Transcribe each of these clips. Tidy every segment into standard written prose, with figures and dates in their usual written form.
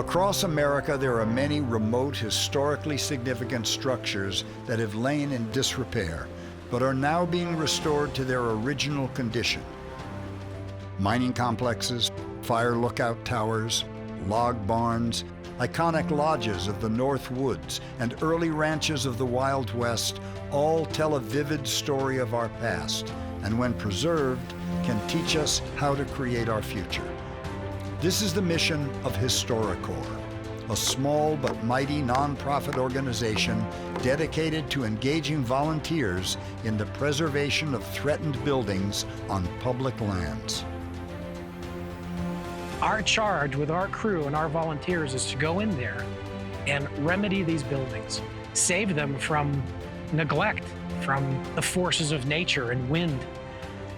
Across America, there are many remote, historically significant structures that have lain in disrepair, but are now being restored to their original condition. Mining complexes, fire lookout towers, log barns, iconic lodges of the North Woods, and early ranches of the Wild West all tell a vivid story of our past, and when preserved, can teach us how to create our future. This is the mission of HistoriCorps, a small but mighty nonprofit organization dedicated to engaging volunteers in the preservation of threatened buildings on public lands. Our charge with our crew and our volunteers is to go in there and remedy these buildings, save them from neglect, from the forces of nature and wind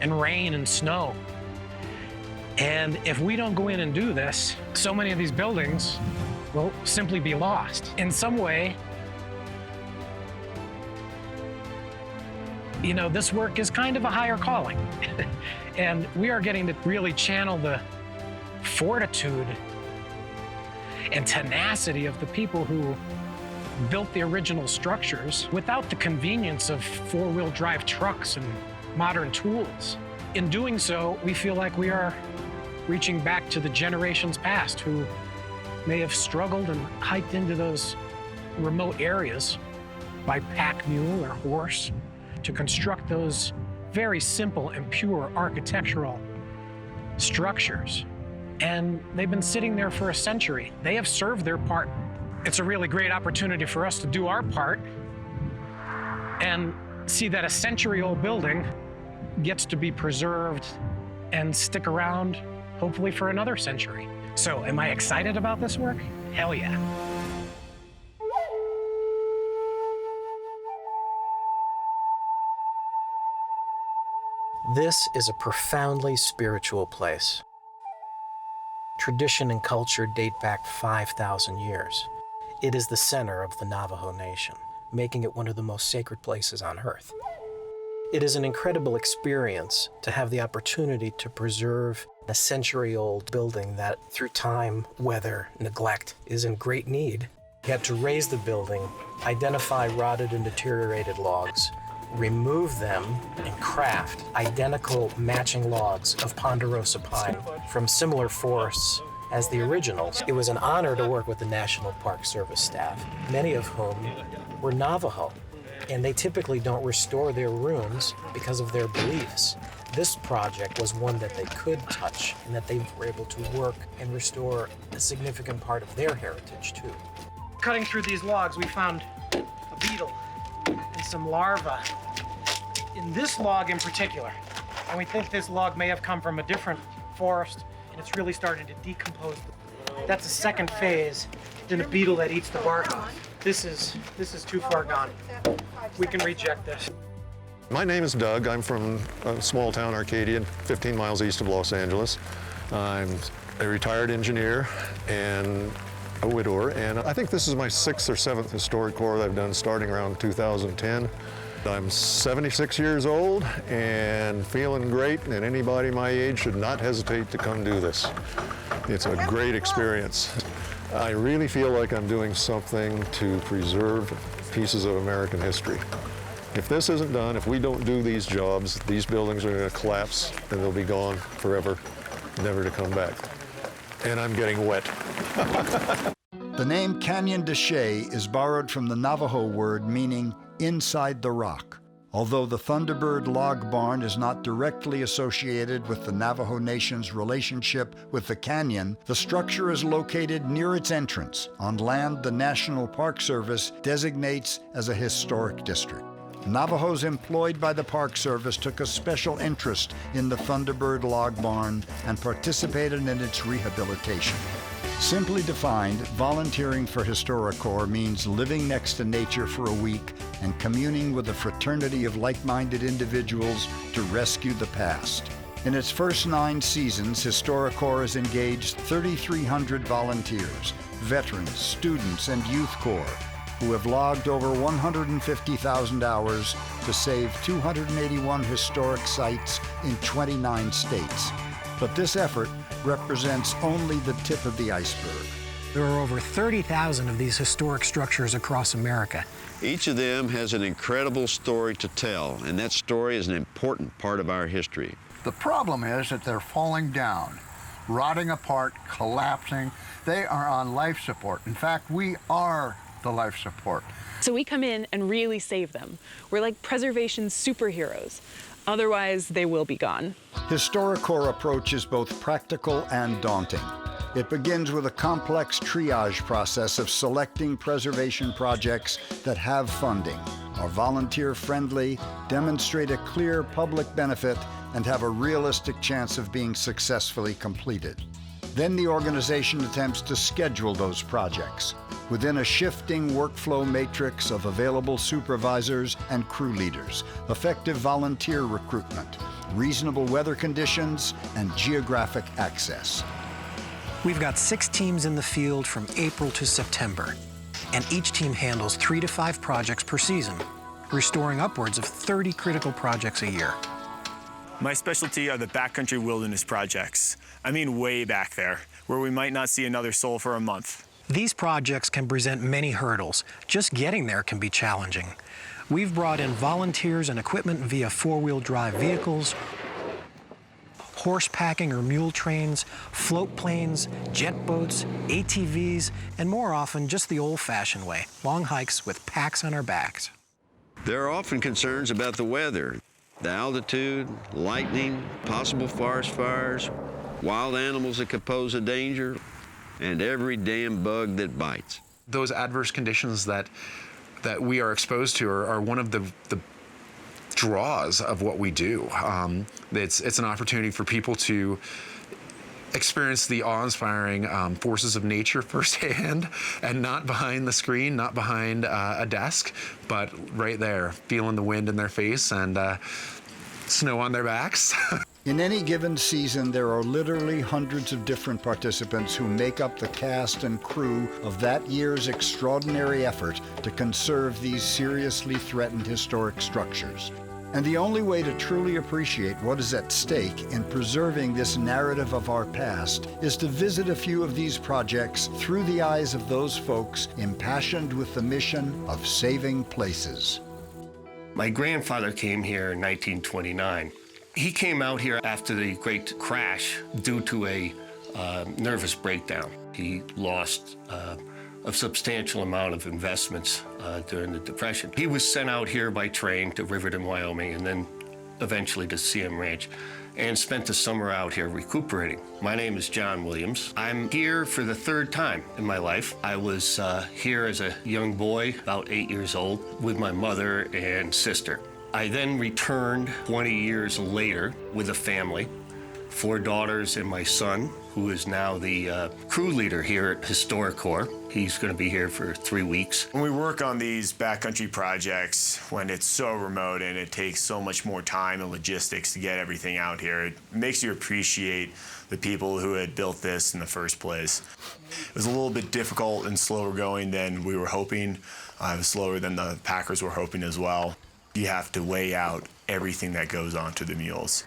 and rain and snow. And if we don't go in and do this, so many of these buildings will simply be lost. In some way, you know, this work is kind of a higher calling. And we are getting to really channel the fortitude and tenacity of the people who built the original structures without the convenience of four-wheel drive trucks and modern tools. In doing so, we feel like we are reaching back to the generations past who may have struggled and hiked into those remote areas by pack mule or horse to construct those very simple and pure architectural structures. And they've been sitting there for a century. They have served their part. It's a really great opportunity for us to do our part and see that a century-old building gets to be preserved and stick around, hopefully for another century. So, am I excited about this work? Hell yeah. This is a profoundly spiritual place. Tradition and culture date back 5,000 years. It is the center of the Navajo Nation, making it one of the most sacred places on Earth. It is an incredible experience to have the opportunity to preserve a century-old building that, through time, weather, neglect, is in great need. You had to raise the building, identify rotted and deteriorated logs, remove them, and craft identical matching logs of ponderosa pine from similar forests as the originals. It was an honor to work with the National Park Service staff, many of whom were Navajo, and they typically don't restore their ruins because of their beliefs. This project was one that they could touch and that they were able to work and restore a significant part of their heritage too. Cutting through these logs, we found a beetle and some larvae in this log in particular. And we think this log may have come from a different forest, and it's really starting to decompose. That's a second phase in a beetle that eats the bark off. This is too far gone. We can reject this. My name is Doug. I'm from a small town, Arcadia, 15 miles east of Los Angeles. I'm a retired engineer and a widower, and I think this is my 6th or 7th HistoriCorps that I've done starting around 2010. I'm 76 years old and feeling great, and anybody my age should not hesitate to come do this. It's a great experience. I really feel like I'm doing something to preserve pieces of American history. If this isn't done, if we don't do these jobs, these buildings are going to collapse and they'll be gone forever, never to come back. And I'm getting wet. The name Canyon de Chelly is borrowed from the Navajo word meaning inside the rock. Although the Thunderbird log barn is not directly associated with the Navajo Nation's relationship with the canyon, the structure is located near its entrance on land the National Park Service designates as a historic district. Navajos employed by the Park Service took a special interest in the Thunderbird log barn and participated in its rehabilitation. Simply defined, volunteering for HistoriCorps means living next to nature for a week and communing with a fraternity of like-minded individuals to rescue the past. In its first 9 seasons, HistoriCorps has engaged 3,300 volunteers, veterans, students, and youth corps who have logged over 150,000 hours to save 281 historic sites in 29 states. But this effort represents only the tip of the iceberg. There are over 30,000 of these historic structures across America. Each of them has an incredible story to tell, and that story is an important part of our history. The problem is that they're falling down, rotting apart, collapsing. They are on life support. In fact, we are the life support. So we come in and really save them. We're like preservation superheroes. Otherwise, they will be gone. HistoriCorps approach is both practical and daunting. It begins with a complex triage process of selecting preservation projects that have funding, are volunteer-friendly, demonstrate a clear public benefit, and have a realistic chance of being successfully completed. Then the organization attempts to schedule those projects within a shifting workflow matrix of available supervisors and crew leaders, effective volunteer recruitment, reasonable weather conditions, and geographic access. We've got 6 teams in the field from April to September, and each team handles 3 to 5 projects per season, restoring upwards of 30 critical projects a year. My specialty are the backcountry wilderness projects. I mean way back there, where we might not see another soul for a month. These projects can present many hurdles. Just getting there can be challenging. We've brought in volunteers and equipment via 4-wheel drive vehicles, horse packing or mule trains, float planes, jet boats, ATVs, and more often just the old-fashioned way, long hikes with packs on our backs. There are often concerns about the weather, the altitude, lightning, possible forest fires, wild animals that could pose a danger, and every damn bug that bites. Those adverse conditions that we are exposed to are one of the draws of what we do. It's an opportunity for people to experience the awe-inspiring forces of nature firsthand, and not behind the screen, not behind a desk, but right there, feeling the wind in their face and snow on their backs. In any given season, there are literally hundreds of different participants who make up the cast and crew of that year's extraordinary effort to conserve these seriously threatened historic structures. And the only way to truly appreciate what is at stake in preserving this narrative of our past is to visit a few of these projects through the eyes of those folks impassioned with the mission of saving places. My grandfather came here in 1929. He came out here after the great crash due to a nervous breakdown. He lost a substantial amount of investments during the Depression. He was sent out here by train to Riverton, Wyoming, and then eventually to CM Ranch, and spent the summer out here recuperating. My name is John Williams. I'm here for the 3rd time in my life. I was here as a young boy, about 8 years old, with my mother and sister. I then returned 20 years later with a family, 4 daughters and my son, who is now the crew leader here at HistoriCorps. He's going to be here for 3 weeks. When we work on these backcountry projects, when it's so remote and it takes so much more time and logistics to get everything out here, it makes you appreciate the people who had built this in the first place. It was a little bit difficult and slower going than we were hoping. It was slower than the packers were hoping as well. You have to weigh out everything that goes onto the mules.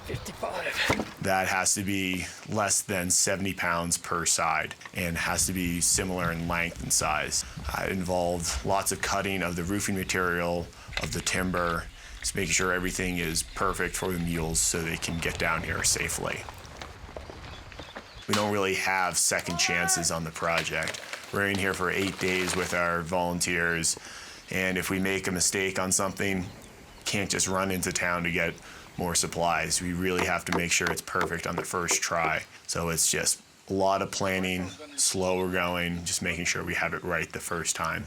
55. That has to be less than 70 pounds per side and has to be similar in length and size. It involved lots of cutting of the roofing material, of the timber, just making sure everything is perfect for the mules so they can get down here safely. We don't really have second chances on the project. We're in here for 8 days with our volunteers, and if we make a mistake on something, can't just run into town to get more supplies. We really have to make sure it's perfect on the first try. So it's just a lot of planning, slower going, just making sure we have it right the first time.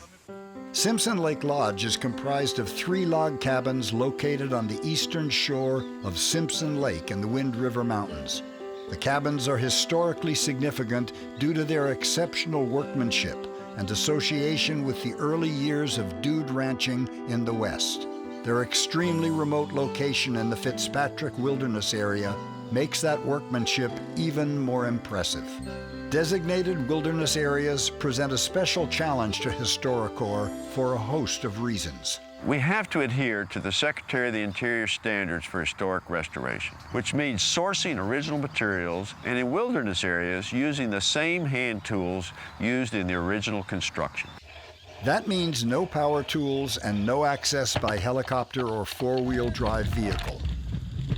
Simpson Lake Lodge is comprised of 3 log cabins located on the eastern shore of Simpson Lake in the Wind River Mountains. The cabins are historically significant due to their exceptional workmanship and association with the early years of dude ranching in the West. Their extremely remote location in the Fitzpatrick Wilderness area makes that workmanship even more impressive. Designated wilderness areas present a special challenge to HistoriCorps for a host of reasons. We have to adhere to the Secretary of the Interior standards for historic restoration, which means sourcing original materials and in wilderness areas using the same hand tools used in the original construction. That means no power tools and no access by helicopter or four-wheel drive vehicle.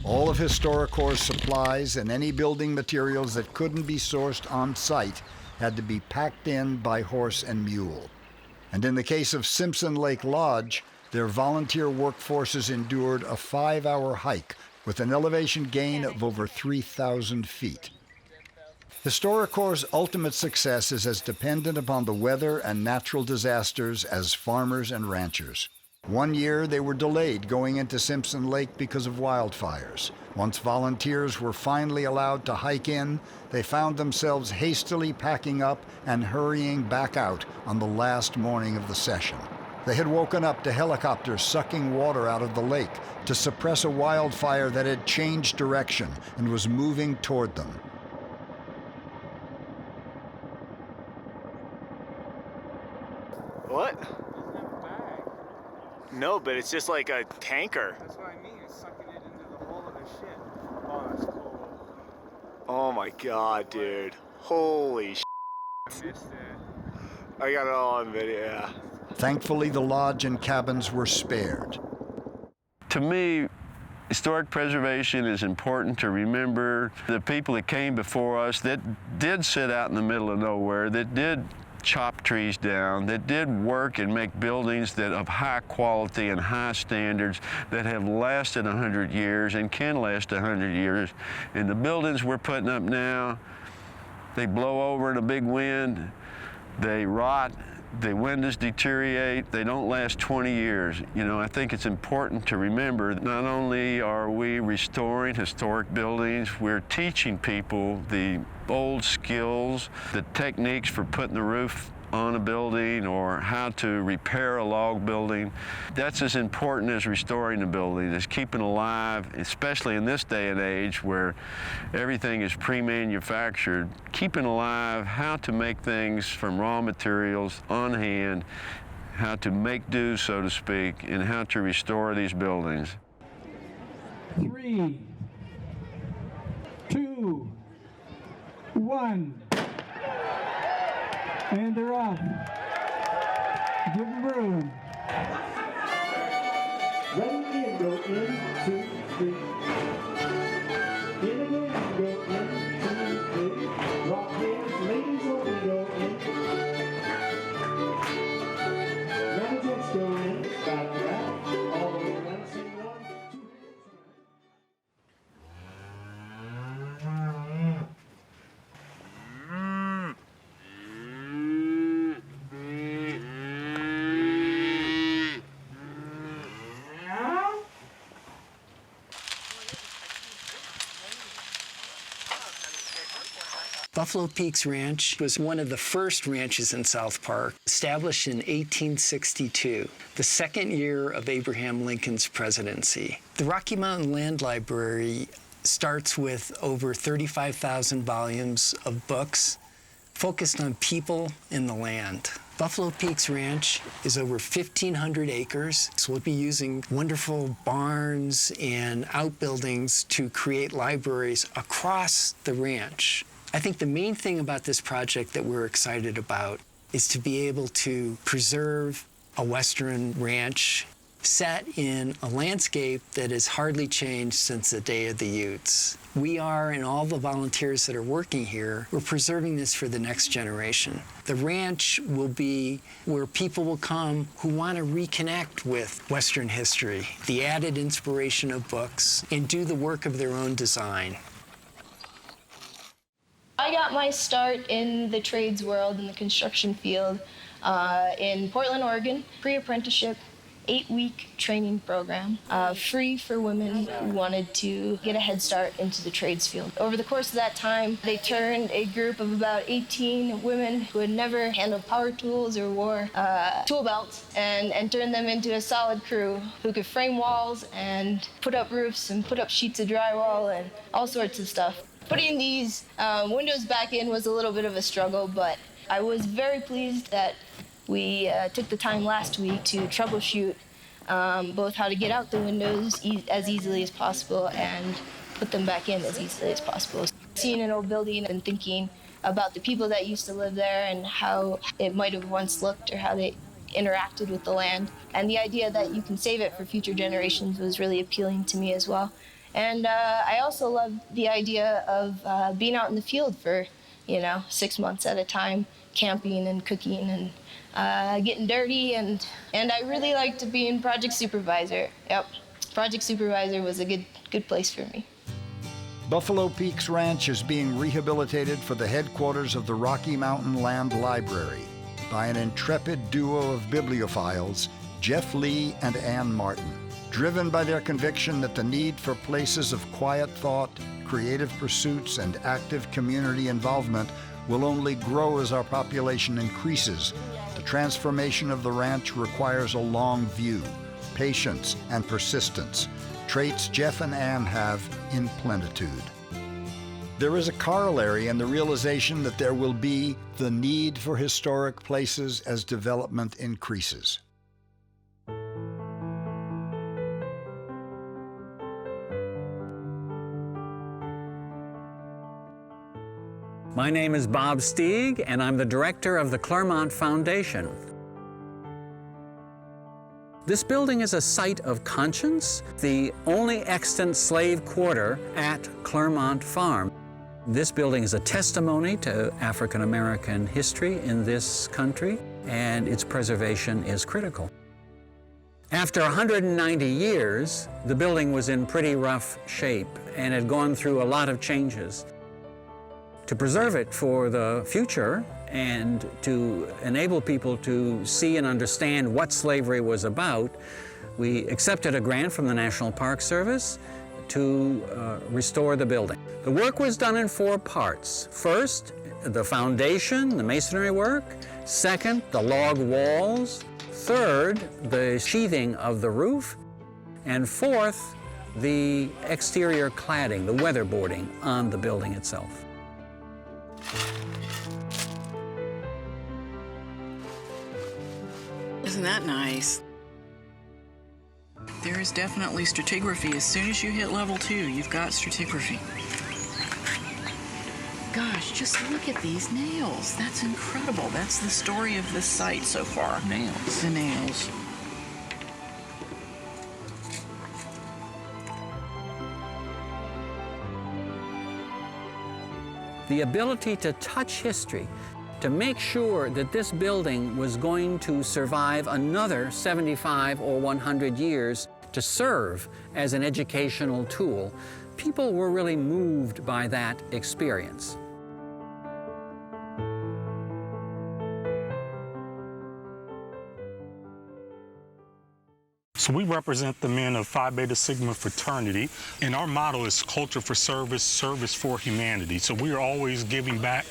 All of HistoriCorps' supplies and any building materials that couldn't be sourced on site had to be packed in by horse and mule. And in the case of Simpson Lake Lodge, their volunteer workforces endured a 5-hour hike with an elevation gain of over 3,000 feet. HistoriCorps' ultimate success is as dependent upon the weather and natural disasters as farmers and ranchers. One year, they were delayed going into Simpson Lake because of wildfires. Once volunteers were finally allowed to hike in, they found themselves hastily packing up and hurrying back out on the last morning of the session. They had woken up to helicopters sucking water out of the lake to suppress a wildfire that had changed direction and was moving toward them. What? No, but it's just like a tanker. That's what I mean. It's sucking it into the hole of the ship. Oh, that's cool. Oh my god, dude. Holy shit. I missed it. I got it all on video, yeah. Thankfully, the lodge and cabins were spared. To me, historic preservation is important to remember the people that came before us that did sit out in the middle of nowhere, that did chop trees down, that did work and make buildings that of high quality and high standards that have lasted 100 years and can last 100 years. And the buildings we're putting up now, they blow over in a big wind, they rot, the windows deteriorate, they don't last 20 years. You know, I think it's important to remember that not only are we restoring historic buildings, we're teaching people the old skills, the techniques for putting the roof on a building or how to repair a log building. That's as important as restoring a building, is keeping alive, especially in this day and age where everything is pre-manufactured, keeping alive how to make things from raw materials on hand, how to make do, so to speak, and how to restore these buildings. 3, 2, 1. And they're off. Give them room. Ready in, go in, 2, 3. In again, go in, 2, 3. Rock hands, ladies only, go in. Now just go in, back, all the way around, sing 1, 2. Buffalo Peaks Ranch was one of the first ranches in South Park, established in 1862, the second year of Abraham Lincoln's presidency. The Rocky Mountain Land Library starts with over 35,000 volumes of books focused on people and the land. Buffalo Peaks Ranch is over 1,500 acres, so we'll be using wonderful barns and outbuildings to create libraries across the ranch. I think the main thing about this project that we're excited about is to be able to preserve a Western ranch set in a landscape that has hardly changed since the day of the Utes. We are, and all the volunteers that are working here, we're preserving this for the next generation. The ranch will be where people will come who want to reconnect with Western history, the added inspiration of books, and do the work of their own design. I got my start in the trades world, in the construction field, in Portland, Oregon, pre-apprenticeship, 8-week training program, free for women who wanted to get a head start into the trades field. Over the course of that time, they turned a group of about 18 women who had never handled power tools or wore tool belts and turned them into a solid crew who could frame walls and put up roofs and put up sheets of drywall and all sorts of stuff. Putting these windows back in was a little bit of a struggle, but I was very pleased that we took the time last week to troubleshoot both how to get out the windows as easily as possible and put them back in as easily as possible. Seeing an old building and thinking about the people that used to live there and how it might have once looked or how they interacted with the land. And the idea that you can save it for future generations was really appealing to me as well. And I also love the idea of being out in the field for, 6 months at a time, camping and cooking and getting dirty. And I really liked being project supervisor. Yep, project supervisor was a good place for me. Buffalo Peaks Ranch is being rehabilitated for the headquarters of the Rocky Mountain Land Library by an intrepid duo of bibliophiles, Jeff Lee and Ann Martin. Driven by their conviction that the need for places of quiet thought, creative pursuits, and active community involvement will only grow as our population increases, the transformation of the ranch requires a long view, patience, and persistence, traits Jeff and Ann have in plenitude. There is a corollary in the realization that there will be the need for historic places as development increases. My name is Bob Stieg, and I'm the director of the Claremont Foundation. This building is a site of conscience, the only extant slave quarter at Claremont Farm. This building is a testimony to African American history in this country, and its preservation is critical. After 190 years, the building was in pretty rough shape and had gone through a lot of changes. To preserve it for the future and to enable people to see and understand what slavery was about, we accepted a grant from the National Park Service to restore the building. The work was done in 4 parts. First, the foundation, the masonry work. Second, the log walls. Third, the sheathing of the roof. And fourth, the exterior cladding, the weatherboarding on the building itself. Isn't that nice? There is definitely stratigraphy. As soon as you hit level 2, you've got stratigraphy. Gosh, just look at these nails. That's incredible. That's the story of this site so far. Nails. The nails. The ability to touch history, to make sure that this building was going to survive another 75 or 100 years to serve as an educational tool, people were really moved by that experience. So we represent the men of Phi Beta Sigma fraternity, and our motto is culture for service, service for humanity. So we are always giving back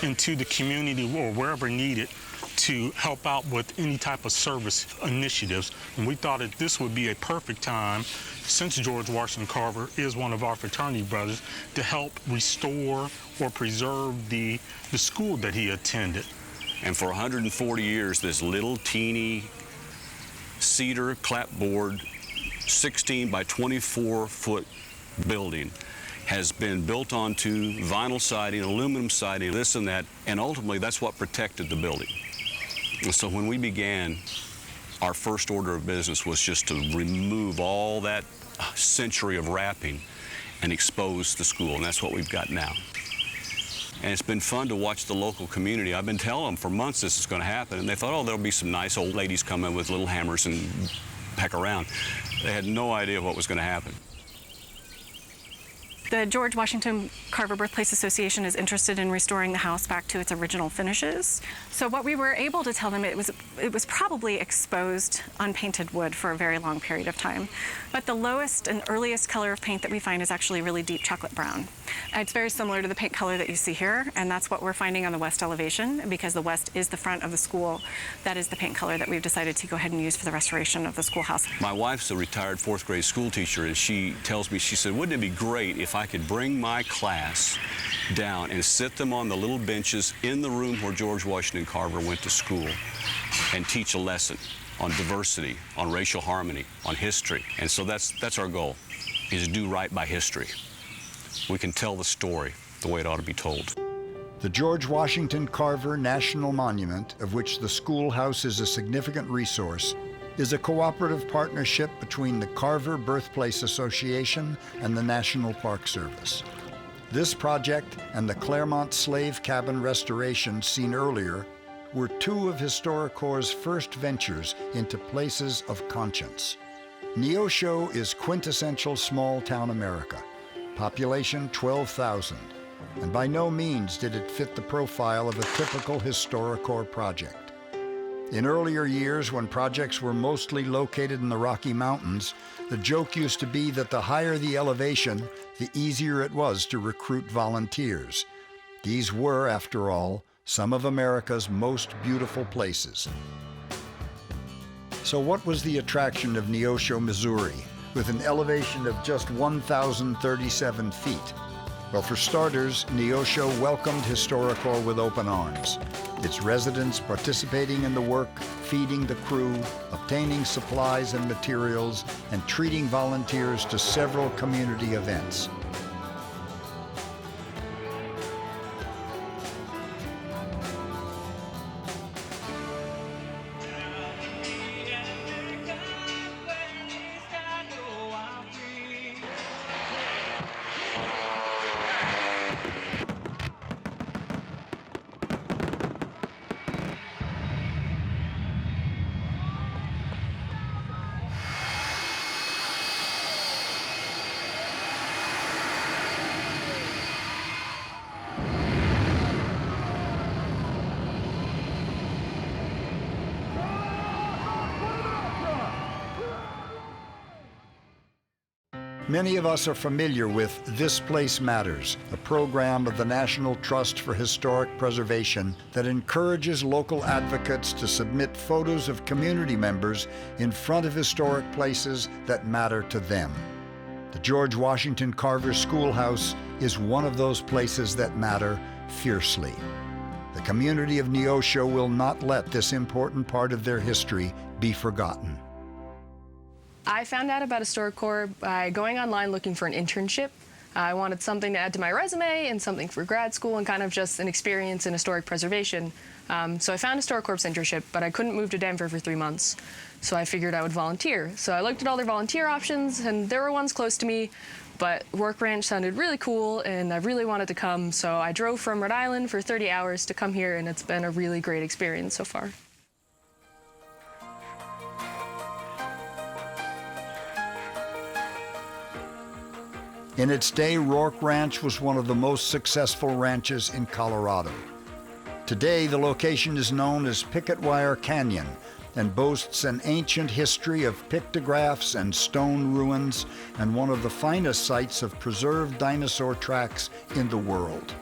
into the community or wherever needed to help out with any type of service initiatives. And we thought that this would be a perfect time, since George Washington Carver is one of our fraternity brothers, to help restore or preserve the school that he attended. And for 140 years, this little teeny cedar clapboard 16 by 24 foot building has been built onto vinyl siding, aluminum siding, this and that, and ultimately that's what protected the building. And so when we began, our first order of business was just to remove all that century of wrapping and expose the school, and that's what we've got now. And it's been fun to watch the local community. I've been telling them for months this is going to happen, and they thought, oh, there'll be some nice old ladies come in with little hammers and peck around. They had no idea what was going to happen. The George Washington Carver Birthplace Association is interested in restoring the house back to its original finishes. So what we were able to tell them, it was probably exposed unpainted wood for a very long period of time. But the lowest and earliest color of paint that we find is actually really deep chocolate brown. It's very similar to the paint color that you see here, and that's what we're finding on the west elevation, because the west is the front of the school. That is the paint color that we've decided to go ahead and use for the restoration of the schoolhouse. My wife's a retired 4th grade school teacher, and she tells me, she said, wouldn't it be great if I could bring my class down and sit them on the little benches in the room where George Washington Carver went to school and teach a lesson on diversity, on racial harmony, on history. And so that's our goal, is to do right by history. We can tell the story the way it ought to be told. The George Washington Carver National Monument, of which the schoolhouse is a significant resource, is a cooperative partnership between the Carver Birthplace Association and the National Park Service. This project and the Claremont Slave Cabin restoration seen earlier were two of HistoriCorps' first ventures into places of conscience. Neosho is quintessential small-town America, population 12,000, and by no means did it fit the profile of a typical HistoriCorps project. In earlier years, when projects were mostly located in the Rocky Mountains, the joke used to be that the higher the elevation, the easier it was to recruit volunteers. These were, after all, some of America's most beautiful places. So what was the attraction of Neosho, Missouri, with an elevation of just 1,037 feet? Well, for starters, Neosho welcomed HistoriCorps with open arms. Its residents participating in the work, feeding the crew, obtaining supplies and materials, and treating volunteers to several community events. Many of us are familiar with This Place Matters, a program of the National Trust for Historic Preservation that encourages local advocates to submit photos of community members in front of historic places that matter to them. The George Washington Carver Schoolhouse is one of those places that matter fiercely. The community of Neosho will not let this important part of their history be forgotten. I found out about HistoriCorps by going online looking for an internship. I wanted something to add to my resume and something for grad school and kind of just an experience in historic preservation. So I found HistoriCorps' internship, but I couldn't move to Denver for 3 months. So I figured I would volunteer. So I looked at all their volunteer options, and there were ones close to me, but Rourke Ranch sounded really cool, and I really wanted to come. So I drove from Rhode Island for 30 hours to come here, and it's been a really great experience so far. In its day, Rourke Ranch was one of the most successful ranches in Colorado. Today, the location is known as Picket Wire Canyon and boasts an ancient history of pictographs and stone ruins and one of the finest sites of preserved dinosaur tracks in the world.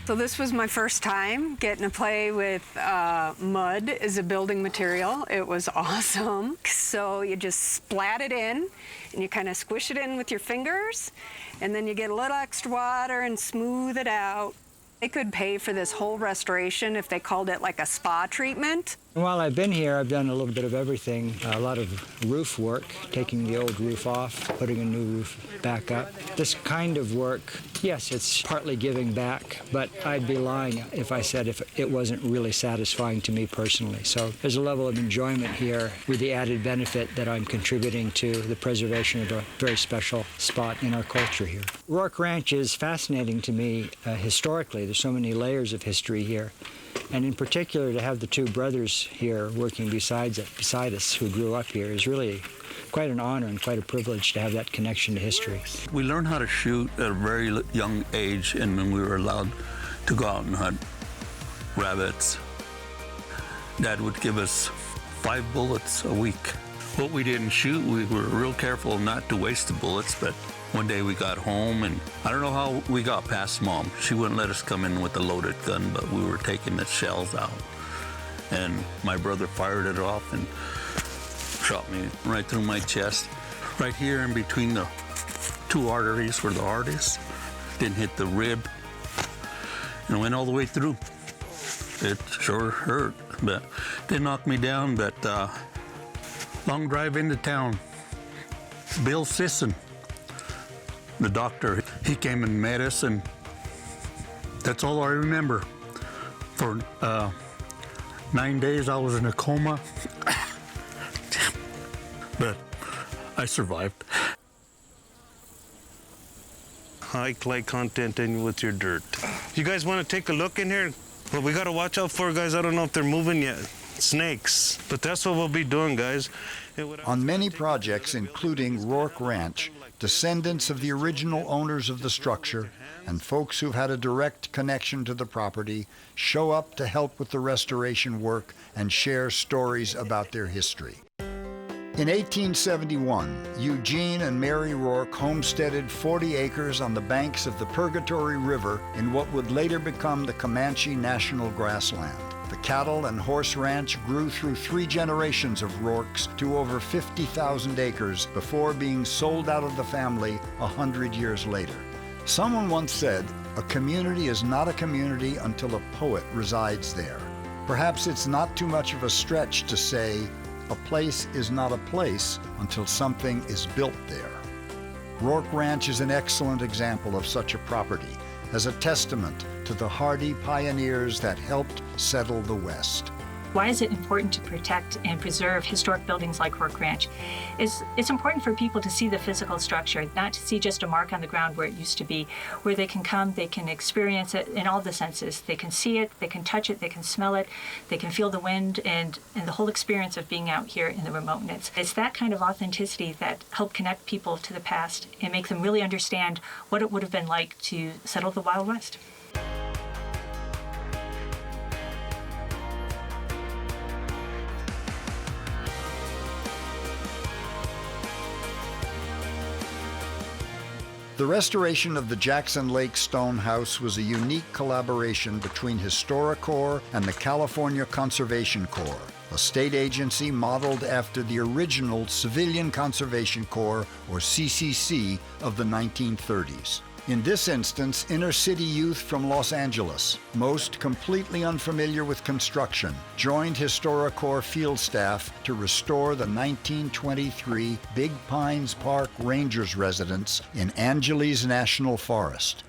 So this was my first time getting to play with mud as a building material. It was awesome. So you just splat it in and you kind of squish it in with your fingers, and then you get a little extra water and smooth it out. They could pay for this whole restoration if they called it like a spa treatment. While I've been here, I've done a little bit of everything. A lot of roof work, taking the old roof off, putting a new roof back up. This kind of work, yes, it's partly giving back, but I'd be lying if I said if it wasn't really satisfying to me personally. So there's a level of enjoyment here with the added benefit that I'm contributing to the preservation of a very special spot in our culture here. Rourke Ranch is fascinating to me historically. There's so many layers of history here. And in particular, to have the two brothers here working beside us who grew up here is really quite an honor and quite a privilege to have that connection to history. We learned how to shoot at a very young age, and when we were allowed to go out and hunt rabbits, Dad would give us 5 bullets a week. What we didn't shoot, we were real careful not to waste the bullets, but one day we got home, and I don't know how we got past Mom. She wouldn't let us come in with a loaded gun, but we were taking the shells out. And my brother fired it off and shot me right through my chest. right here in between the two arteries where the heart is. Didn't hit the rib and went all the way through. It sure hurt, but they knocked me down. But long drive into town. Bill Sisson, the doctor, he came and met us, and that's all I remember. For 9 days I was in a coma, but I survived. High clay content in with your dirt. You guys want to take a look in here? What we got to watch out for, guys, I don't know if they're moving yet. Snakes. But that's what we'll be doing, guys. On many projects, including Rourke Ranch, descendants of the original owners of the structure and folks who've had a direct connection to the property show up to help with the restoration work and share stories about their history. In 1871, Eugene and Mary Rourke homesteaded 40 acres on the banks of the Purgatory River in what would later become the Comanche National Grassland. The cattle and horse ranch grew through 3 generations of Rourke's to over 50,000 acres before being sold out of the family 100 years later. Someone once said, "A community is not a community until a poet resides there." Perhaps it's not too much of a stretch to say, a place is not a place until something is built there. Rourke Ranch is an excellent example of such a property, as a testament to the hardy pioneers that helped settle the West. Why is it important to protect and preserve historic buildings like Rourke Ranch? It's important for people to see the physical structure, not to see just a mark on the ground where it used to be, where they can come, they can experience it in all the senses. They can see it, they can touch it, they can smell it, they can feel the wind and the whole experience of being out here in the remoteness. It's that kind of authenticity that helped connect people to the past and make them really understand what it would have been like to settle the Wild West. The restoration of the Jackson Lake Stone House was a unique collaboration between HistoriCorps and the California Conservation Corps, a state agency modeled after the original Civilian Conservation Corps, or CCC, of the 1930s. In this instance, inner-city youth from Los Angeles, most completely unfamiliar with construction, joined HistoriCorps field staff to restore the 1923 Big Pines Park Rangers residence in Angeles National Forest.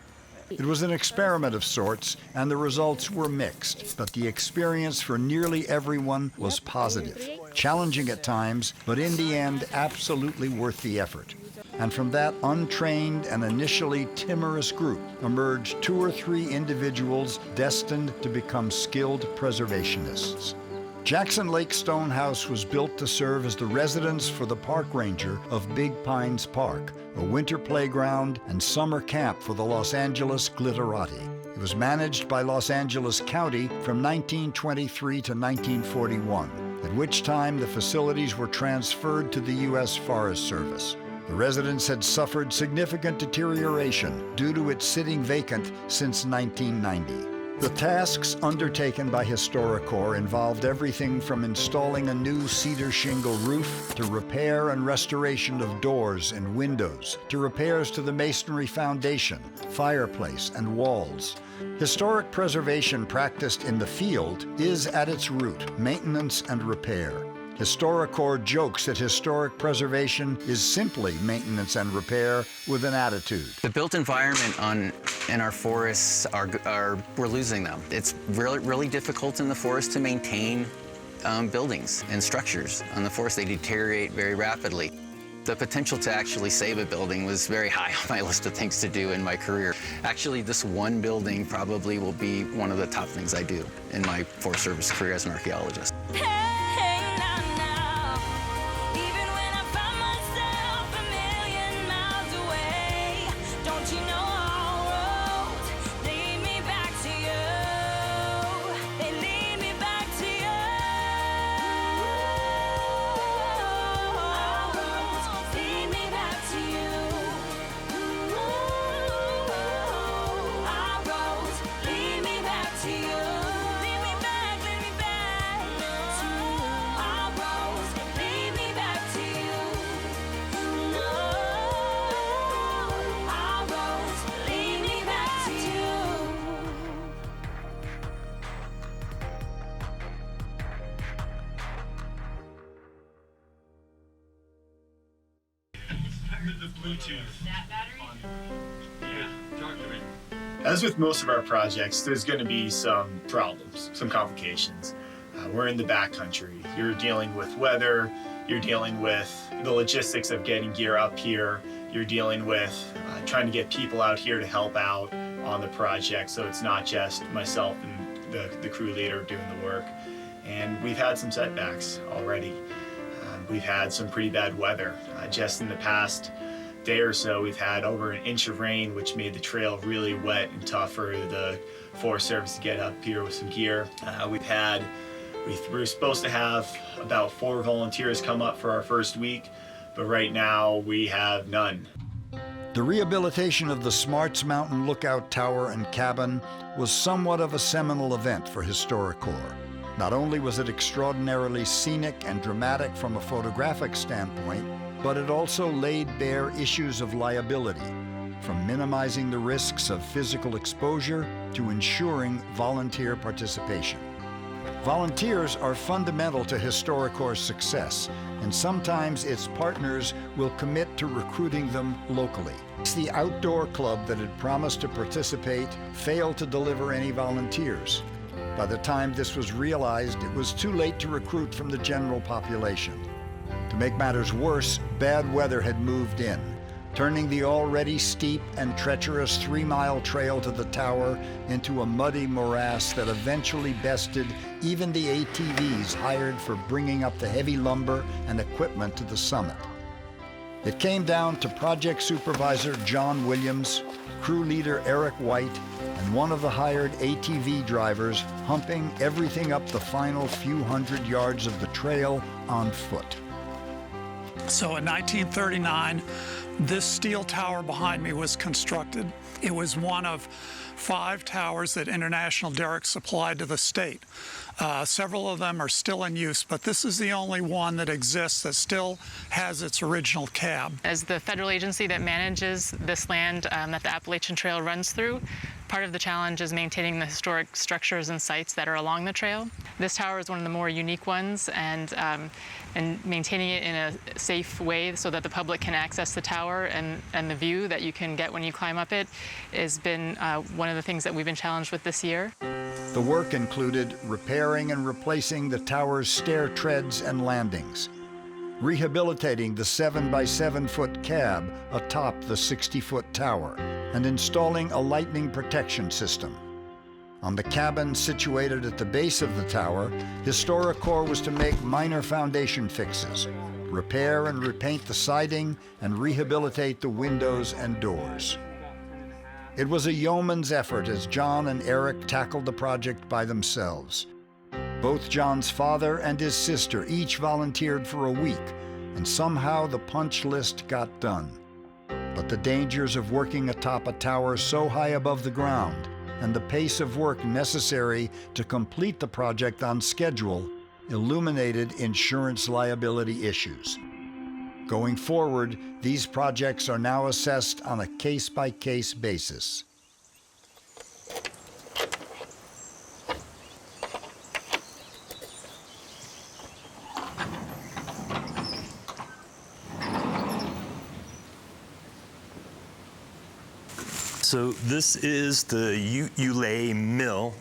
It was an experiment of sorts, and the results were mixed, but the experience for nearly everyone was positive. Challenging at times, but in the end, absolutely worth the effort. And from that untrained and initially timorous group emerged 2 or 3 individuals destined to become skilled preservationists. Jackson Lake Stone House was built to serve as the residence for the park ranger of Big Pines Park, a winter playground and summer camp for the Los Angeles glitterati. It was managed by Los Angeles County from 1923 to 1941, at which time the facilities were transferred to the U.S. Forest Service. The residence had suffered significant deterioration due to its sitting vacant since 1990. The tasks undertaken by HistoriCorps involved everything from installing a new cedar shingle roof to repair and restoration of doors and windows, to repairs to the masonry foundation, fireplace, and walls. Historic preservation practiced in the field is at its root maintenance and repair. HistoriCorps jokes that historic preservation is simply maintenance and repair with an attitude. The built environment in our forests we're losing them. It's really difficult in the forest to maintain buildings and structures. On the forest, they deteriorate very rapidly. The potential to actually save a building was very high on my list of things to do in my career. Actually, this one building probably will be one of the top things I do in my Forest Service career as an archaeologist. the Bluetooth. That battery? Yeah, talk to me. As with most of our projects, there's going to be some problems, some complications. We're in the backcountry. You're dealing with weather, you're dealing with the logistics of getting gear up here, you're dealing with trying to get people out here to help out on the project, so it's not just myself and the crew leader doing the work. And we've had some setbacks already. We've had some pretty bad weather. Just in the past day or so, we've had over an inch of rain, which made the trail really wet and tough for the Forest Service to get up here with some gear. We were supposed to have about 4 volunteers come up for our first week, but right now we have none. The rehabilitation of the Smarts Mountain Lookout Tower and Cabin was somewhat of a seminal event for HistoriCorps. Not only was it extraordinarily scenic and dramatic from a photographic standpoint, but it also laid bare issues of liability, from minimizing the risks of physical exposure to ensuring volunteer participation. Volunteers are fundamental to HistoriCorps' success, and sometimes its partners will commit to recruiting them locally. The outdoor club that had promised to participate failed to deliver any volunteers. By the time this was realized, it was too late to recruit from the general population. To make matters worse, bad weather had moved in, turning the already steep and treacherous 3-mile trail to the tower into a muddy morass that eventually bested even the ATVs hired for bringing up the heavy lumber and equipment to the summit. It came down to project supervisor John Williams, crew leader Eric White, and one of the hired ATV drivers humping everything up the final few hundred yards of the trail on foot. So in 1939, this steel tower behind me was constructed. It was one of 5 towers that International Derrick supplied to the state. Several of them are still in use, but this is the only one that exists that still has its original cab. As the federal agency that manages this land that the Appalachian Trail runs through, part of the challenge is maintaining the historic structures and sites that are along the trail. This tower is one of the more unique ones, and maintaining it in a safe way so that the public can access the tower and the view that you can get when you climb up it has been one of the things that we've been challenged with this year. The work included repairing and replacing the tower's stair treads and landings, rehabilitating the 7-by-7-foot cab atop the 60-foot tower, and installing a lightning protection system. On the cabin situated at the base of the tower, HistoriCorps was to make minor foundation fixes, repair and repaint the siding, and rehabilitate the windows and doors. It was a yeoman's effort as John and Eric tackled the project by themselves. Both John's father and his sister each volunteered for a week, and somehow the punch list got done. But the dangers of working atop a tower so high above the ground and the pace of work necessary to complete the project on schedule illuminated insurance liability issues. Going forward, these projects are now assessed on a case-by-case basis. So this is the Ulay Mill.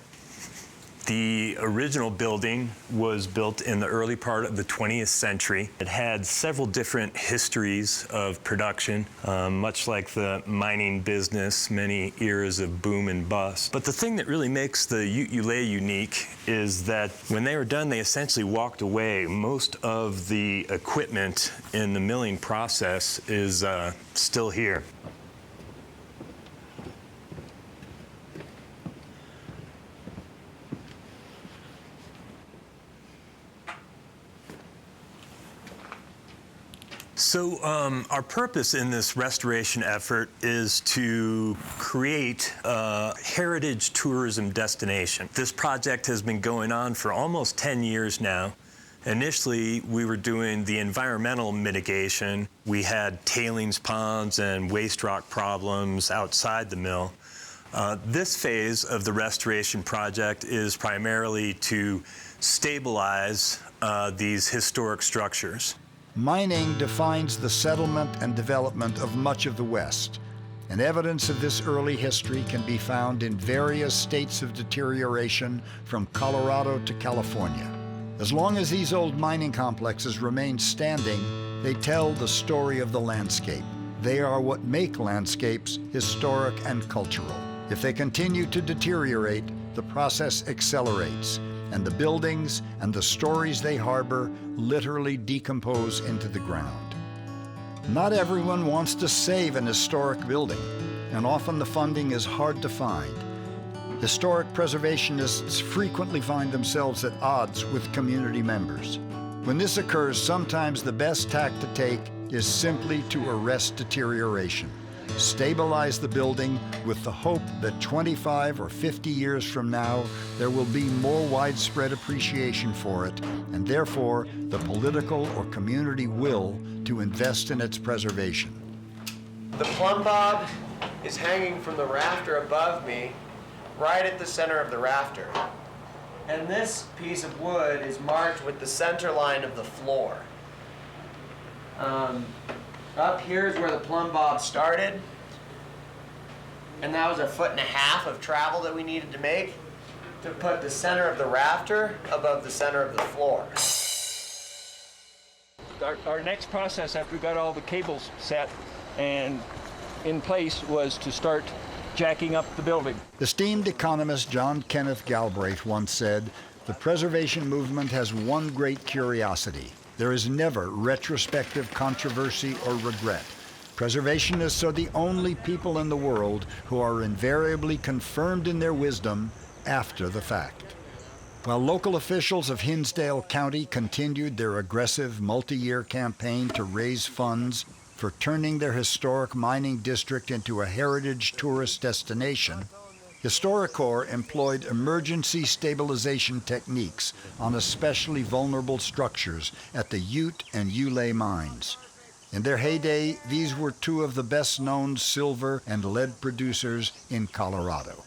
The original building was built in the early part of the 20th century. It had several different histories of production, much like the mining business, many eras of boom and bust. But the thing that really makes the Ulay unique is that when they were done, they essentially walked away. Most of the equipment in the milling process is still here. So our purpose in this restoration effort is to create a heritage tourism destination. This project has been going on for almost 10 years now. Initially, we were doing the environmental mitigation. We had tailings ponds and waste rock problems outside the mill. This phase of the restoration project is primarily to stabilize these historic structures. Mining defines the settlement and development of much of the West, and evidence of this early history can be found in various states of deterioration from Colorado to California. As long as these old mining complexes remain standing, they tell the story of the landscape. They are what make landscapes historic and cultural. If they continue to deteriorate, the process accelerates, and the buildings and the stories they harbor literally decompose into the ground. Not everyone wants to save an historic building, and often the funding is hard to find. Historic preservationists frequently find themselves at odds with community members. When this occurs, sometimes the best tack to take is simply to arrest deterioration. Stabilize the building with the hope that 25 or 50 years from now, there will be more widespread appreciation for it, and therefore the political or community will to invest in its preservation. The plumb bob is hanging from the rafter above me, right at the center of the rafter. And this piece of wood is marked with the center line of the floor. Up here is where the plumb bob started, and that was 1.5 feet of travel that we needed to make to put the center of the rafter above the center of the floor. Our next process after we got all the cables set and in place was to start jacking up the building. Esteemed economist John Kenneth Galbraith once said, "The preservation movement has one great curiosity. There is never retrospective controversy or regret. Preservationists are the only people in the world who are invariably confirmed in their wisdom after the fact." While local officials of Hinsdale County continued their aggressive multi-year campaign to raise funds for turning their historic mining district into a heritage tourist destination, HistoriCorps employed emergency stabilization techniques on especially vulnerable structures at the Ute and Ulay mines. In their heyday, these were two of the best-known silver and lead producers in Colorado.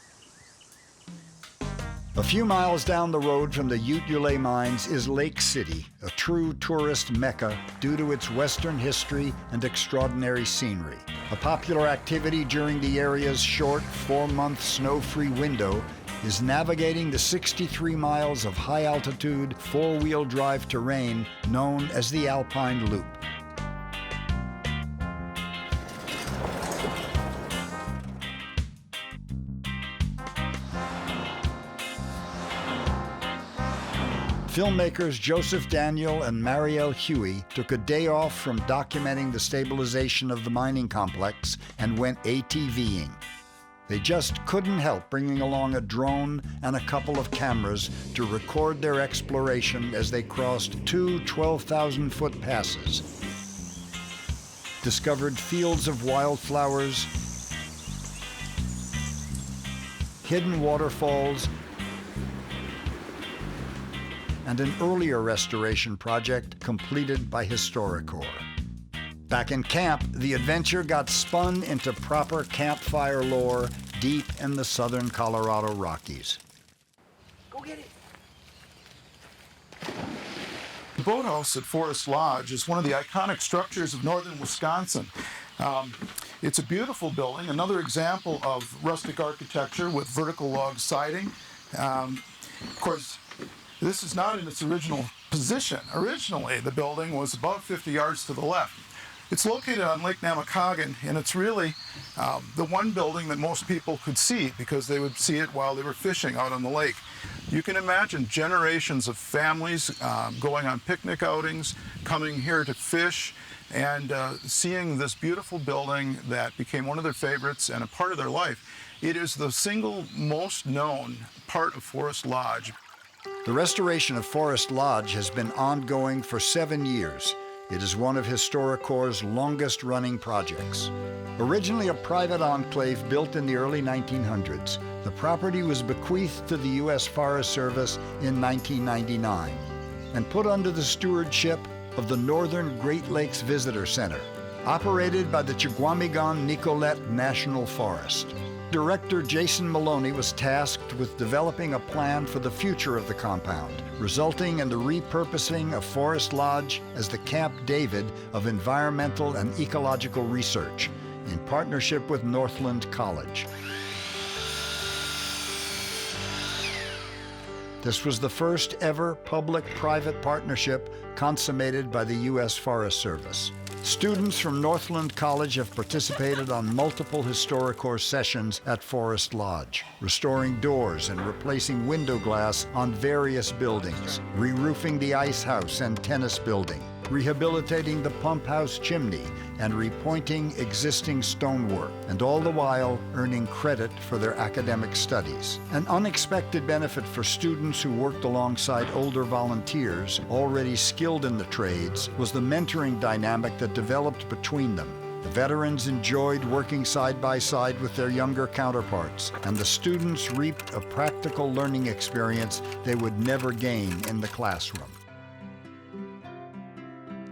A few miles down the road from the Ute-Ulay mines is Lake City, a true tourist mecca due to its western history and extraordinary scenery. A popular activity during the area's short 4-month snow-free window is navigating the 63 miles of high-altitude, four-wheel drive terrain known as the Alpine Loop. Filmmakers Joseph Daniel and Marielle Huey took a day off from documenting the stabilization of the mining complex and went ATVing. They just couldn't help bringing along a drone and a couple of cameras to record their exploration as they crossed two 12,000-foot passes, discovered fields of wildflowers, hidden waterfalls, and an earlier restoration project completed by HistoriCorps. Back in camp, the adventure got spun into proper campfire lore deep in the southern Colorado Rockies. Go get it. The boathouse at Forest Lodge is one of the iconic structures of northern Wisconsin. It's a beautiful building, another example of rustic architecture with vertical log siding. Of course, this is not in its original position. Originally, the building was about 50 yards to the left. It's located on Lake Namakagon, and it's really the one building that most people could see because they would see it while they were fishing out on the lake. You can imagine generations of families going on picnic outings, coming here to fish, and seeing this beautiful building that became one of their favorites and a part of their life. It is the single most known part of Forest Lodge. The restoration of Forest Lodge has been ongoing for 7 years. It is one of HistoriCorps' longest-running projects. Originally a private enclave built in the early 1900s, the property was bequeathed to the U.S. Forest Service in 1999 and put under the stewardship of the Northern Great Lakes Visitor Center, operated by the Chequamegon-Nicolet National Forest. director Jason Maloney was tasked with developing a plan for the future of the compound, resulting in the repurposing of Forest Lodge as the Camp David of environmental and ecological research, in partnership with Northland College. This was the first ever public-private partnership consummated by the U.S. Forest Service. Students from Northland College have participated on multiple HistoriCorps sessions at Forest Lodge, restoring doors and replacing window glass on various buildings, re-roofing the ice house and tennis building, rehabilitating the pump house chimney, and repointing existing stonework, and all the while earning credit for their academic studies. An unexpected benefit for students who worked alongside older volunteers already skilled in the trades was the mentoring dynamic that developed between them. The veterans enjoyed working side by side with their younger counterparts, and the students reaped a practical learning experience they would never gain in the classroom.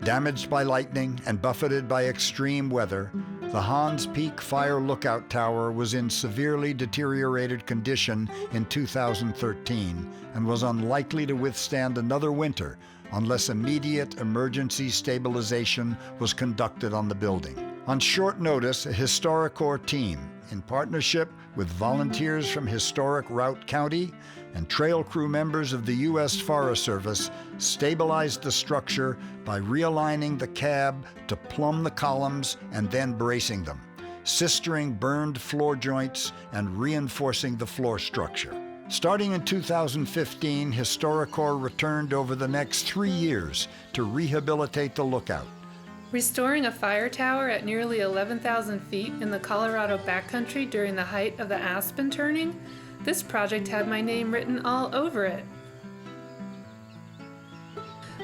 Damaged by lightning and buffeted by extreme weather, the Hans Peak Fire Lookout Tower was in severely deteriorated condition in 2013 and was unlikely to withstand another winter unless immediate emergency stabilization was conducted on the building. On short notice, a HistoriCorps team, in partnership with volunteers from historic Routt County and trail crew members of the U.S. Forest Service, stabilized the structure by realigning the cab to plumb the columns and then bracing them, sistering burned floor joints and reinforcing the floor structure. Starting in 2015, HistoriCorps returned over the next 3 years to rehabilitate the lookout. Restoring a fire tower at nearly 11,000 feet in the Colorado backcountry during the height of the Aspen turning, this project had my name written all over it.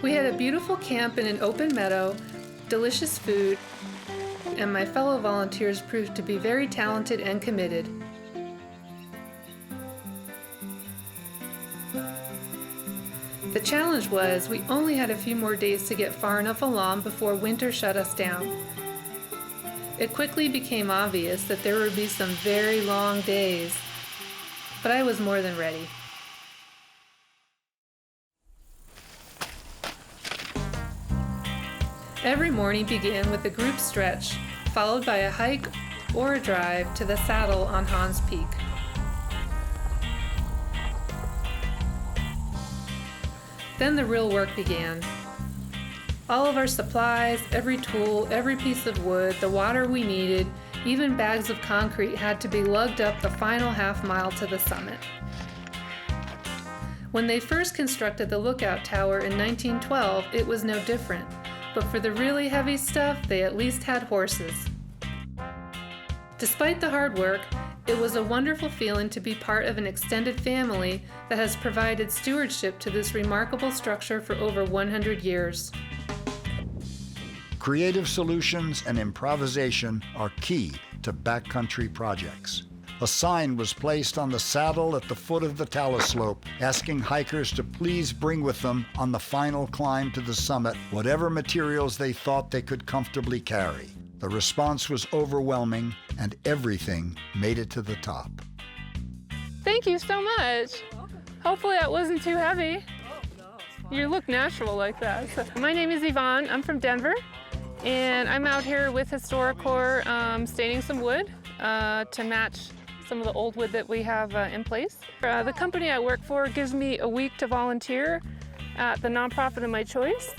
We had a beautiful camp in an open meadow, delicious food, and my fellow volunteers proved to be very talented and committed. The challenge was we only had a few more days to get far enough along before winter shut us down. It quickly became obvious that there would be some very long days, but I was more than ready. Every morning began with a group stretch, followed by a hike or a drive to the saddle on Hans Peak. Then the real work began. All of our supplies, every tool, every piece of wood, the water we needed, even bags of concrete had to be lugged up the final half-mile to the summit. When they first constructed the lookout tower in 1912, it was no different, but for the really heavy stuff, they at least had horses. Despite the hard work, it was a wonderful feeling to be part of an extended family that has provided stewardship to this remarkable structure for over 100 years. Creative solutions and improvisation are key to backcountry projects. A sign was placed on the saddle at the foot of the talus slope, asking hikers to please bring with them on the final climb to the summit whatever materials they thought they could comfortably carry. The response was overwhelming, and everything made it to the top. Thank you so much. Hopefully that wasn't too heavy. You look natural like that. My name is Yvonne. I'm from Denver, and I'm out here with HistoriCorps staining some wood to match some of the old wood that we have in place. The company I work for gives me a week to volunteer at the nonprofit of my choice.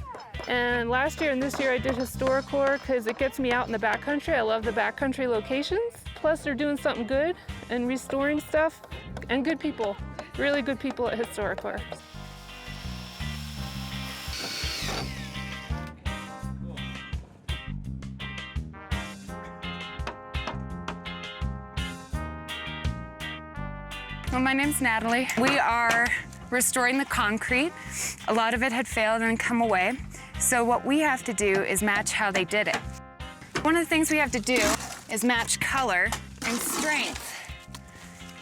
And last year and this year I did HistoriCorps because it gets me out in the backcountry. I love the backcountry locations. Plus they're doing something good and restoring stuff, and good people, really good people at HistoriCorps. Well, my name's Natalie. We are restoring the concrete. A lot of it had failed and come away. So what we have to do is match how they did it. One of the things we have to do is match color and strength.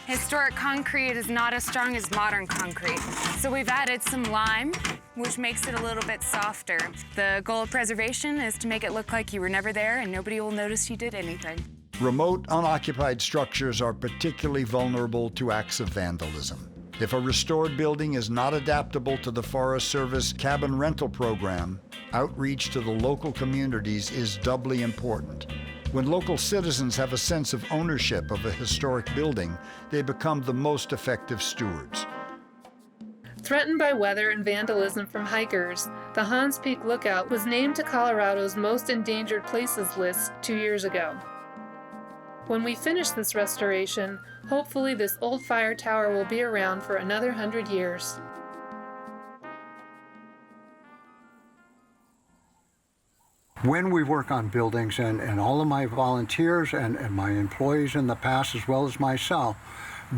Historic concrete is not as strong as modern concrete. So we've added some lime, which makes it a little bit softer. The goal of preservation is to make it look like you were never there and nobody will notice you did anything. Remote, unoccupied structures are particularly vulnerable to acts of vandalism. If a restored building is not adaptable to the Forest Service cabin rental program, outreach to the local communities is doubly important. When local citizens have a sense of ownership of a historic building, they become the most effective stewards. Threatened by weather and vandalism from hikers, the Hans Peak Lookout was named to Colorado's Most Endangered Places list 2 years ago. When we finish this restoration, hopefully this old fire tower will be around for another 100 years. When we work on buildings, and all of my volunteers and my employees in the past, as well as myself,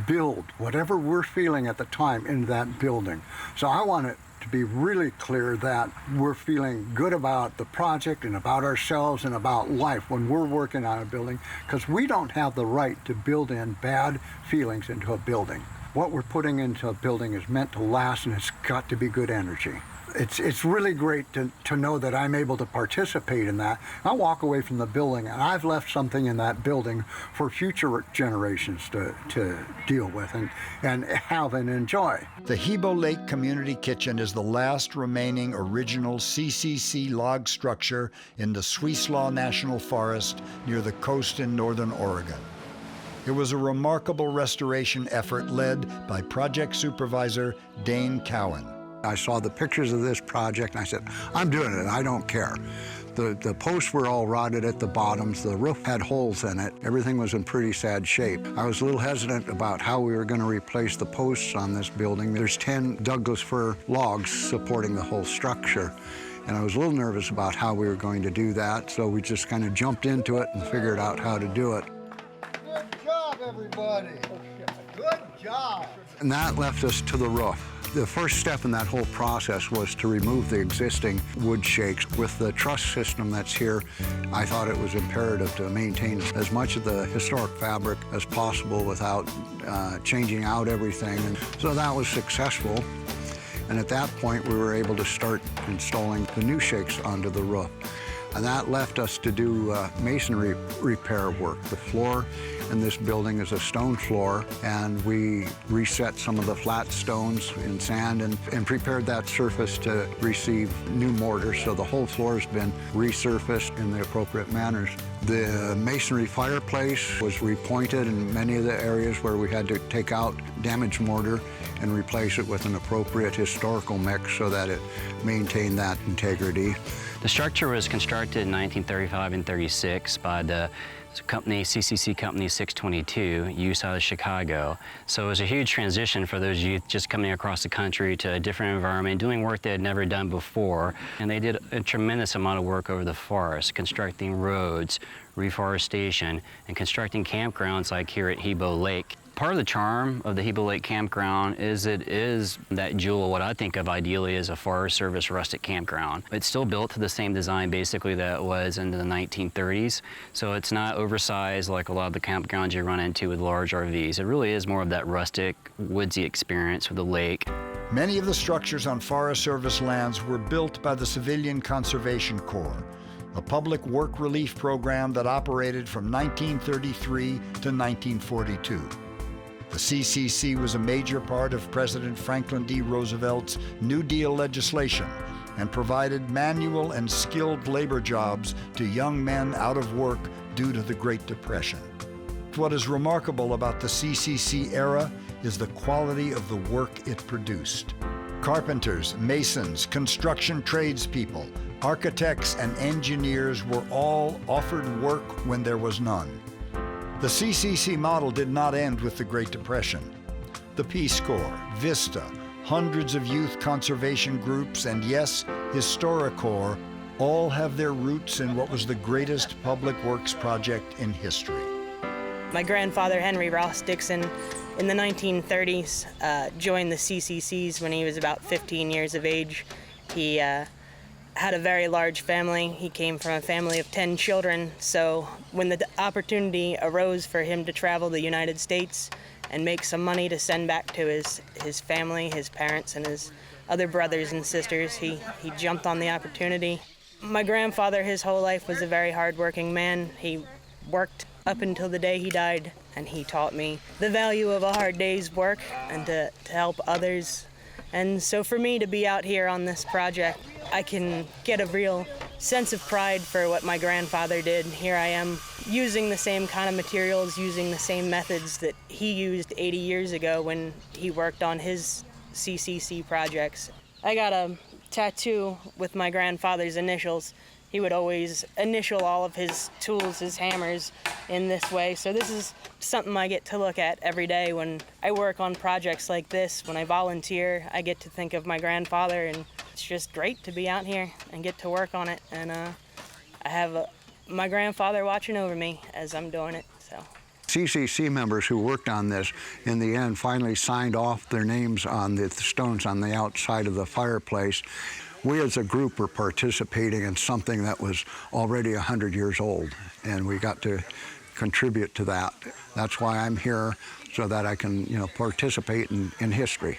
build whatever we're feeling at the time into that building. So I want it to be really clear that we're feeling good about the project and about ourselves and about life when we're working on a building, because we don't have the right to build in bad feelings into a building. What we're putting into a building is meant to last, and it's got to be good energy. It's really great to know that I'm able to participate in that. I walk away from the building and I've left something in that building for future generations to deal with and have and enjoy. The Hebo Lake Community Kitchen is the last remaining original CCC log structure in the Swislaw National Forest near the coast in northern Oregon. It was a remarkable restoration effort led by project supervisor Dane Cowan. I saw the pictures of this project and I said, I'm doing it, I don't care. The posts were all rotted at the bottoms, the roof had holes in it, everything was in pretty sad shape. I was a little hesitant about how we were going to replace the posts on this building. There's 10 Douglas fir logs supporting the whole structure. And I was a little nervous about how we were going to do that, so we just kind of jumped into it and figured out how to do it. Good job, everybody. Good job. And that left us to the roof. The first step in that whole process was to remove the existing wood shakes. With the truss system that's here, I thought it was imperative to maintain as much of the historic fabric as possible without changing out everything. And so that was successful. And at that point, we were able to start installing the new shakes onto the roof. And that left us to do masonry repair work. The floor in this building is a stone floor, and we reset some of the flat stones in sand and prepared that surface to receive new mortar, so the whole floor has been resurfaced in the appropriate manners. The masonry fireplace was repointed in many of the areas where we had to take out damaged mortar and replace it with an appropriate historical mix so that it maintained that integrity. The structure was constructed in 1935 and 36 by the company, CCC Company 622, used out of Chicago. So it was a huge transition for those youth just coming across the country to a different environment, doing work they had never done before. And they did a tremendous amount of work over the forest, constructing roads, reforestation, and constructing campgrounds like here at Hebo Lake. Part of the charm of the Hebo Lake Campground is it is that jewel, what I think of ideally as a Forest Service rustic campground. It's still built to the same design basically that it was in the 1930s, so it's not oversized like a lot of the campgrounds you run into with large RVs. It really is more of that rustic, woodsy experience with the lake. Many of the structures on Forest Service lands were built by the Civilian Conservation Corps, a public work relief program that operated from 1933 to 1942. The CCC was a major part of President Franklin D. Roosevelt's New Deal legislation and provided manual and skilled labor jobs to young men out of work due to the Great Depression. What is remarkable about the CCC era is the quality of the work it produced. Carpenters, masons, construction tradespeople, architects, and engineers were all offered work when there was none. The CCC model did not end with the Great Depression. The Peace Corps, VISTA, hundreds of youth conservation groups, and yes, HistoriCorps all have their roots in what was the greatest public works project in history. My grandfather, Henry Ross Dixon, in the 1930s, joined the CCCs when he was about 15 years of age. He had a very large family. He came from a family of 10 children, so when the opportunity arose for him to travel the United States and make some money to send back to his family, his parents, and his other brothers and sisters, he jumped on the opportunity. My grandfather, his whole life, was a very hardworking man. He worked up until the day he died, and he taught me the value of a hard day's work and to help others. And so for me to be out here on this project, I can get a real sense of pride for what my grandfather did. Here I am using the same kind of materials, using the same methods that he used 80 years ago when he worked on his CCC projects. I got a tattoo with my grandfather's initials. He would always initial all of his tools, his hammers, in this way. So this is something I get to look at every day when I work on projects like this. When I volunteer, I get to think of my grandfather, and it's just great to be out here and get to work on it. And I have my grandfather watching over me as I'm doing it. So. CCC members who worked on this, in the end, finally signed off their names on the stones on the outside of the fireplace. We as a group were participating in something that was already 100 years old, and we got to contribute to that. That's why I'm here, so that I can, participate in history.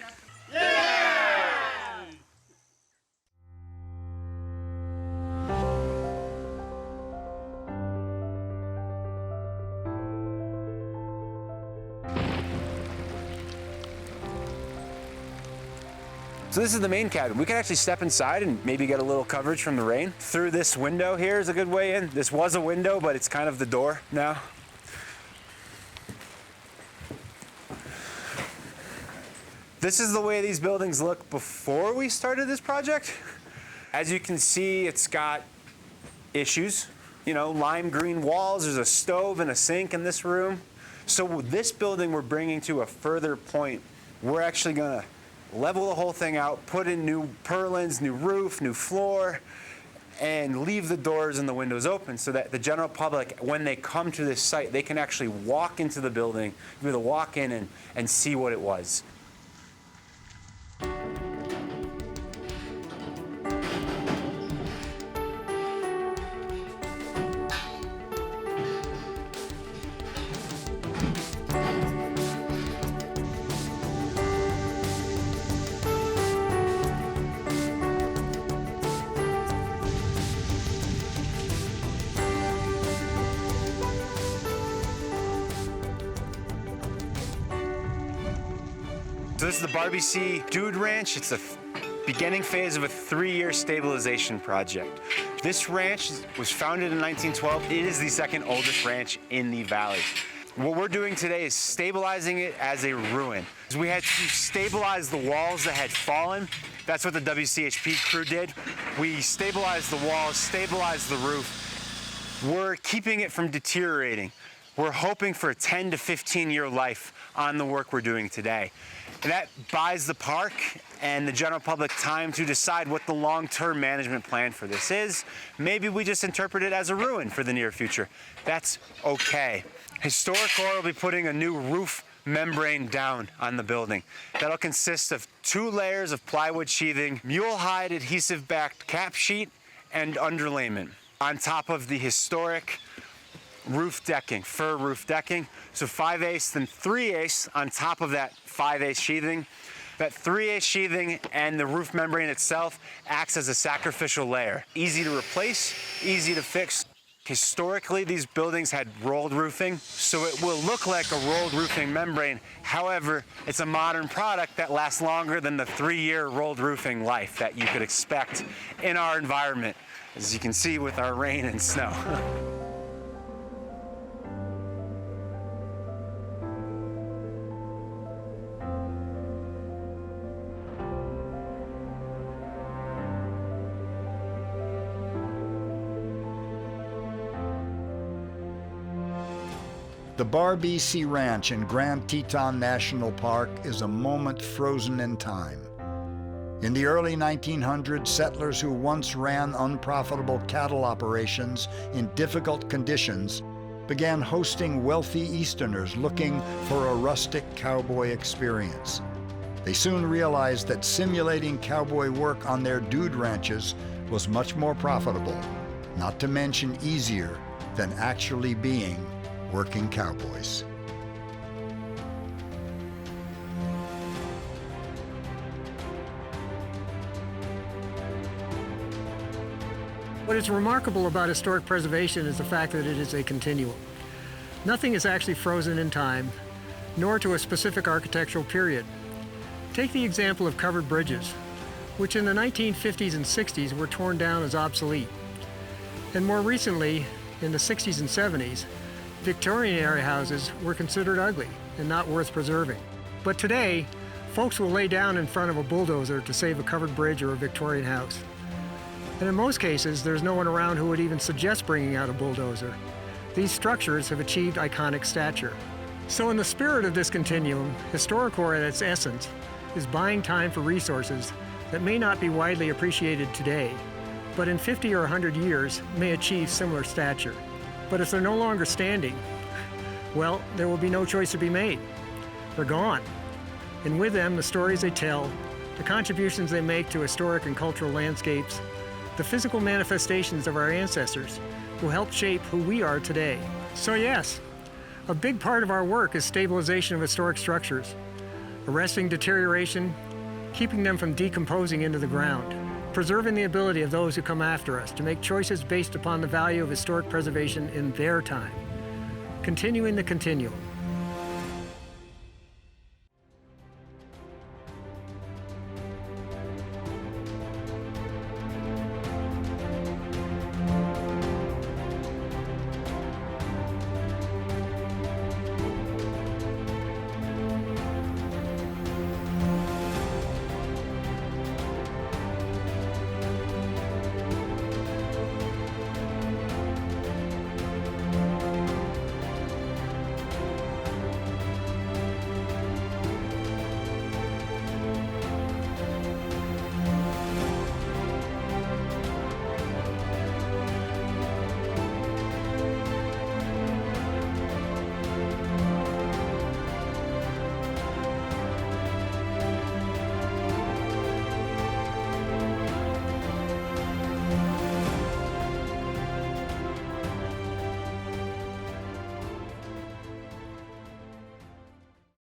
So this is the main cabin. We can actually step inside and maybe get a little coverage from the rain. Through this window here is a good way in. This was a window, but it's kind of the door now. This is the way these buildings look before we started this project. As you can see, it's got issues. Lime green walls, there's a stove and a sink in this room. So this building we're bringing to a further point. We're actually gonna level the whole thing out, put in new purlins, new roof, new floor, and leave the doors and the windows open so that the general public, when they come to this site, they can actually walk into the building, be able to walk in and see what it was. So this is the Barbie C Dude Ranch. It's the beginning phase of a 3-year stabilization project. This ranch was founded in 1912. It is the second oldest ranch in the valley. What we're doing today is stabilizing it as a ruin. We had to stabilize the walls that had fallen. That's what the WCHP crew did. We stabilized the walls, stabilized the roof. We're keeping it from deteriorating. We're hoping for a 10 to 15-year life on the work we're doing today. And that buys the park and the general public time to decide what the long-term management plan for this is. Maybe we just interpret it as a ruin for the near future. That's okay. Historic Corps will be putting a new roof membrane down on the building. That'll consist of 2 layers of plywood sheathing, mule hide adhesive-backed cap sheet, and underlayment on top of the historic roof decking, fir roof decking. So 5/8 then 3/8 on top of that 5/8 sheathing. That 3/8 sheathing and the roof membrane itself acts as a sacrificial layer. Easy to replace, easy to fix. Historically, these buildings had rolled roofing, so it will look like a rolled roofing membrane. However, it's a modern product that lasts longer than the 3-year rolled roofing life that you could expect in our environment, as you can see with our rain and snow. The Barbie C Ranch in Grand Teton National Park is a moment frozen in time. In the early 1900s, settlers who once ran unprofitable cattle operations in difficult conditions began hosting wealthy Easterners looking for a rustic cowboy experience. They soon realized that simulating cowboy work on their dude ranches was much more profitable, not to mention easier than actually being working cowboys. What is remarkable about historic preservation is the fact that it is a continuum. Nothing is actually frozen in time, nor to a specific architectural period. Take the example of covered bridges, which in the 1950s and 60s were torn down as obsolete. And more recently, in the 60s and 70s, Victorian-era houses were considered ugly and not worth preserving. But today, folks will lay down in front of a bulldozer to save a covered bridge or a Victorian house. And in most cases, there's no one around who would even suggest bringing out a bulldozer. These structures have achieved iconic stature. So in the spirit of this continuum, HistoriCorps at its essence is buying time for resources that may not be widely appreciated today, but in 50 or 100 years may achieve similar stature. But if they're no longer standing, well, there will be no choice to be made. They're gone. And with them, the stories they tell, the contributions they make to historic and cultural landscapes, the physical manifestations of our ancestors will help shape who we are today. So yes, a big part of our work is stabilization of historic structures, arresting deterioration, keeping them from decomposing into the ground, preserving the ability of those who come after us to make choices based upon the value of historic preservation in their time, continuing the continuum.